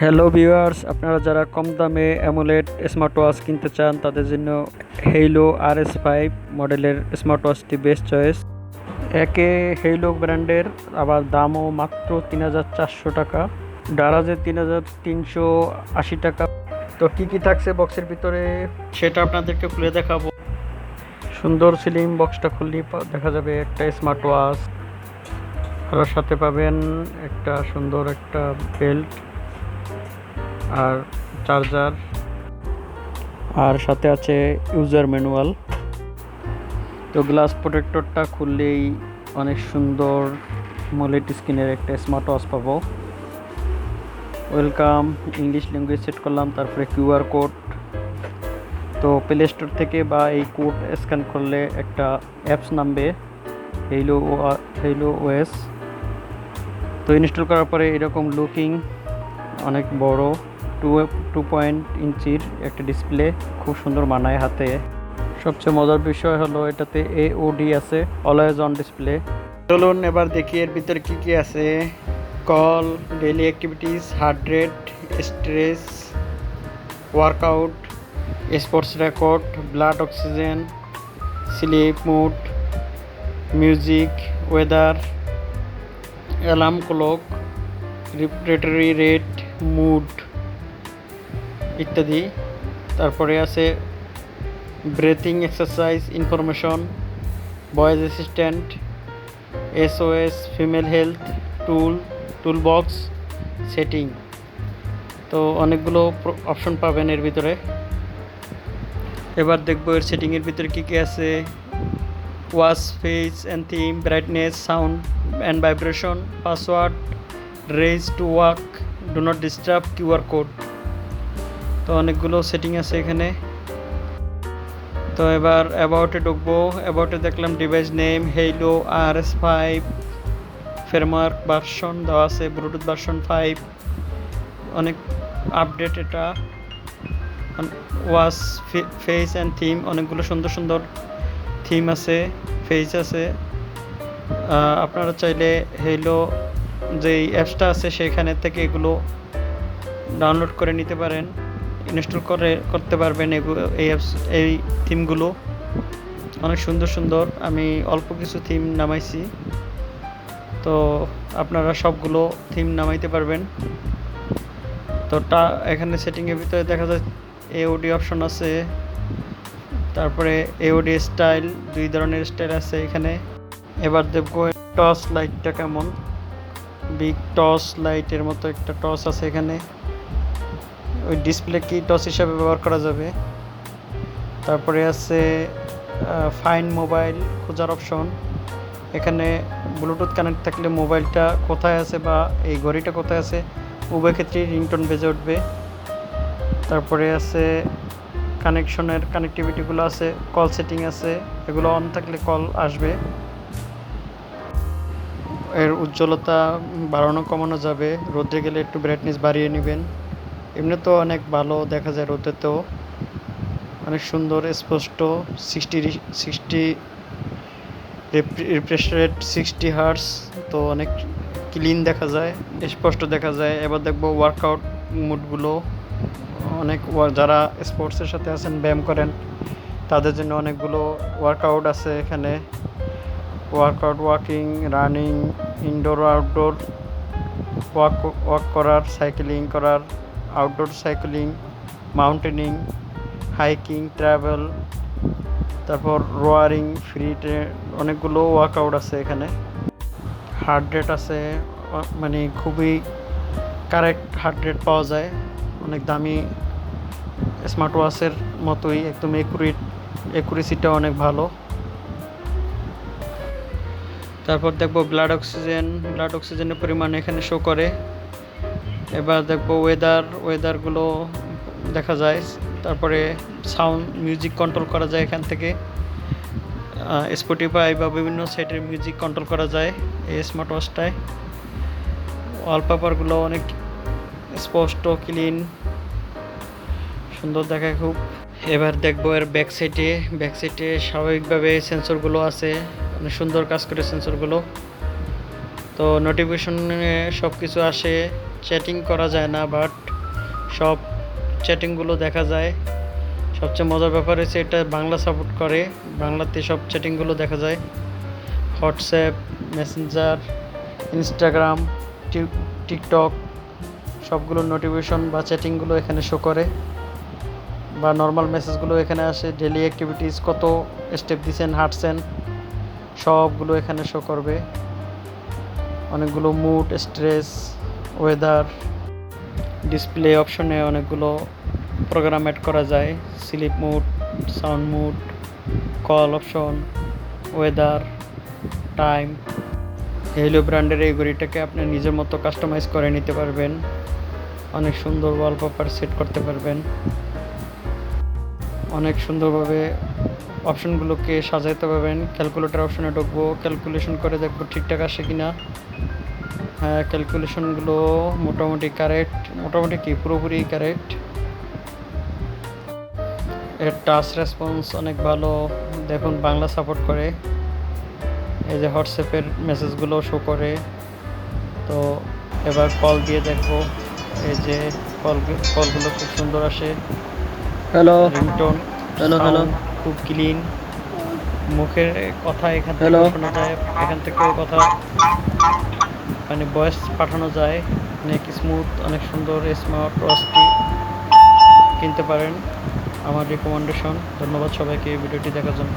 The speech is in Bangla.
হ্যালো ভিউয়ার্স, আপনারা যারা কম দামে অ্যামোলেড স্মার্ট ওয়াচ কিনতে চান তাদের জন্য হেইলো RS5 মডেলের স্মার্ট ওয়াচটি বেস্ট চয়েস। একে হেইলো ব্র্যান্ডের, আবার দামও মাত্র ৩,৪০০ টাকা, ডারাজে ৩,৩৮০ টাকা। তো কী থাকছে বক্সের ভিতরে সেটা আপনাদেরকে খুলে দেখাবো। সুন্দর স্লিম বক্সটা খুললেই দেখা যাবে একটা স্মার্ট ওয়াচ, আর সাথে পাবেন একটা সুন্দর একটা বেল্ট আর চার্জার, আর সাথে আছে ইউজার ম্যানুয়াল। তো গ্লাস প্রোটেক্টরটা খুললেই অনেক সুন্দর মোলেট স্ক্রিনের একটা স্মার্ট ওয়াচ পাবো। ওয়েলকাম ইংলিশ ল্যাঙ্গুয়েজ সেট করলাম, তারপরে QR কোড। তো প্লে স্টোর থেকে বা এই কোড স্ক্যান করলে একটা অ্যাপস নামবে, হেইলো OS। তো ইনস্টল করার পরে এরকম লুকিং, অনেক বড় 2 ইঞ্চির একটা ডিসপ্লে, খুব সুন্দর মানায় হাতে। সবচেয়ে মজার বিষয় হলো এটাতে AOD আছে, অলওয়েজ অন ডিসপ্লে। চলুন এবার দেখি এর ভিতরে কি আছে। Call, daily activities, heart rate, stress, workout, sports record, blood oxygen, sleep mood, music, weather, alarm clock, respiratory rate, mood ইত্যাদি। তারপরে আছে breathing exercise information, voice assistant, SOS, female health, toolbox, setting. তো অনেকগুলো অপশন পাবেন এর ভিতরে। এবার দেখবো এর সেটিংয়ের ভিতরে কী আছে। Watch face and theme, brightness, sound and vibration, password, raise to wake, do not disturb, QR code. তো অনেকগুলো সেটিং আছে এখানে। তো এবার অ্যাবাউটে ঢুকবো। অ্যাবাউটে দেখলাম device name Halo RS5, framework version দেওয়া আছে, ব্লুটুথ ভার্সন 5, অনেক আপডেট এটা। ওয়াচ ফেস অ্যান্ড থিম, অনেকগুলো সুন্দর সুন্দর থিম আছে, ফেস আছে। আপনারা চাইলে হেইলো যেই অ্যাপসটা আছে সেখানে থেকে এগুলো ডাউনলোড করে নিতে পারেন, ইনস্টল করতে পারবেন। এই থিমগুলো অনেক সুন্দর সুন্দর। আমি অল্প কিছু থিম নামাইছি, তো আপনারা সবগুলো থিম নামাইতে পারবেন। তো এখানে সেটিংয়ের ভিতরে দেখা যায় AOD অপশন আছে, তারপরে AOD স্টাইল, 2 ধরনের স্টাইল আছে এখানে। এবার দেখবো টর্চ লাইটটা কেমন। বিগ টর্চ লাইটের মতো একটা টর্চ আছে এখানে, ওই ডিসপ্লে কি টর্চ হিসাবে ব্যবহার করা যাবে। তারপরে আছে ফাইন্ড মোবাইল, খোঁজার অপশন। এখানে ব্লুটুথ কানেক্ট থাকলে মোবাইলটা কোথায় আছে বা এই ঘড়িটা কোথায় আছে উভয় ক্ষেত্রেই রিংটোন বেজে উঠবে। তারপরে আছে কানেক্টিভিটিগুলো আছে, কল সেটিং আছে, এগুলো অন থাকলে কল আসবে। এর উজ্জ্বলতা বাড়ানো কমানো যাবে, রোদে গেলে একটু ব্রাইটনেস বাড়িয়ে নেবেন। এমনি তো অনেক ভালো দেখা যায় রোদেতেও, অনেক সুন্দর স্পষ্ট। 60 রিফ্রেশ রেট, 60 হার্টজ, তো অনেক ক্লিন দেখা যায়, স্পষ্ট দেখা যায়। এবার দেখবো ওয়ার্কআউট মুডগুলো। অনেক যারা স্পোর্টসের সাথে আছেন, ব্যায়াম করেন, তাদের জন্য অনেকগুলো ওয়ার্কআউট আছে এখানে। Workout, walking, running, indoor outdoor, walk করার, সাইকেলিং করার, outdoor cycling, mountaineering, hiking, travel, তারপর রোয়ারিং, ফ্রি অনেকগুলো ওয়ার্কআউট আছে এখানে। হার্ট রেট আছে, মানে খুবই কারেক্ট হার্ট রেট পাওয়া যায়, অনেক দামি স্মার্ট ওয়াচের মতোই একদম একুরেসিটা অনেক ভালো। তারপর দেখবো ব্লাড অক্সিজেনের পরিমাণ এখানে শো করে। এবার দেখবো ওয়েদারগুলো দেখা যায়। তারপরে সাউন্ড, মিউজিক কন্ট্রোল করা যায় এখান থেকে। স্পটিফাই বা বিভিন্ন সাইটের মিউজিক কন্ট্রোল করা যায় এই স্মার্ট ওয়াচটায়। ওয়ালপেপারগুলো অনেক স্পষ্ট, ক্লিন, সুন্দর দেখায় খুব। এবার দেখবো এর ব্যাক সাইডে স্বাভাবিকভাবে সেন্সরগুলো আছে, অনেক সুন্দর কাজ করে সেন্সরগুলো। তো নোটিফিকেশনে সব কিছু আসে, চ্যাটিং করা যায় না, বাট সব চ্যাটিংগুলো দেখা যায়। সবচেয়ে মজার ব্যাপার হচ্ছে এটা বাংলা সাপোর্ট করে, বাংলাতে সব চ্যাটিংগুলো দেখা যায়। হোয়াটসঅ্যাপ, মেসেঞ্জার, ইনস্টাগ্রাম, টিকটক সবগুলোর নোটিফিকেশন বা চ্যাটিংগুলো এখানে শো করে, বা নর্মাল মেসেজগুলো এখানে আসে। ডেইলি অ্যাক্টিভিটিস, কত স্টেপ দিয়েছেন, হাঁটছেন, সবগুলো এখানে শো করবে। অনেকগুলো মুড, স্ট্রেস, ওয়েদার, ডিসপ্লে অপশনে অনেকগুলো প্রোগ্রাম অ্যাড করা যায়। Sleep mood, sound mood, call option, weather, time. Hello ব্র্যান্ডের এই ঘড়িটাকে আপনি নিজের মতো কাস্টমাইজ করে নিতে পারবেন, অনেক সুন্দর ওয়ালপেপার সেট করতে পারবেন, অনেক সুন্দরভাবে অপশনগুলোকে সাজাতে পারবেন। ক্যালকুলেটর অপশনে ঢুকবো, ক্যালকুলেশন করে দেখবো ঠিকঠাক আসে কিনা। হ্যাঁ, ক্যালকুলেশনগুলো মোটামুটি কারেক্ট, মোটামুটি কি পুরোপুরি কারেক্ট। এর টাচ রেসপন্স অনেক ভালো, দেখুন বাংলা সাপোর্ট করে। এই যে হোয়াটসঅ্যাপের মেসেজগুলো শো করে। তো এবার কল দিয়ে দেখবো, এই যে কলগুলো খুব সুন্দর আসে। হ্যালো রিংটোন, হ্যালো হ্যালো খুব ক্লিন। মুখের কথা এখান থেকে হ্যালো শোনা যায়, এখান থেকেও কথা মানে ভয়েস পাঠানো যায়। অনেক স্মুথ, অনেক সুন্দর। স্মার্ট ওয়াচটি কিনতে পারেন, আমার রিকমেন্ডেশন। ধন্যবাদ সবাইকে এই ভিডিওটি দেখার জন্য।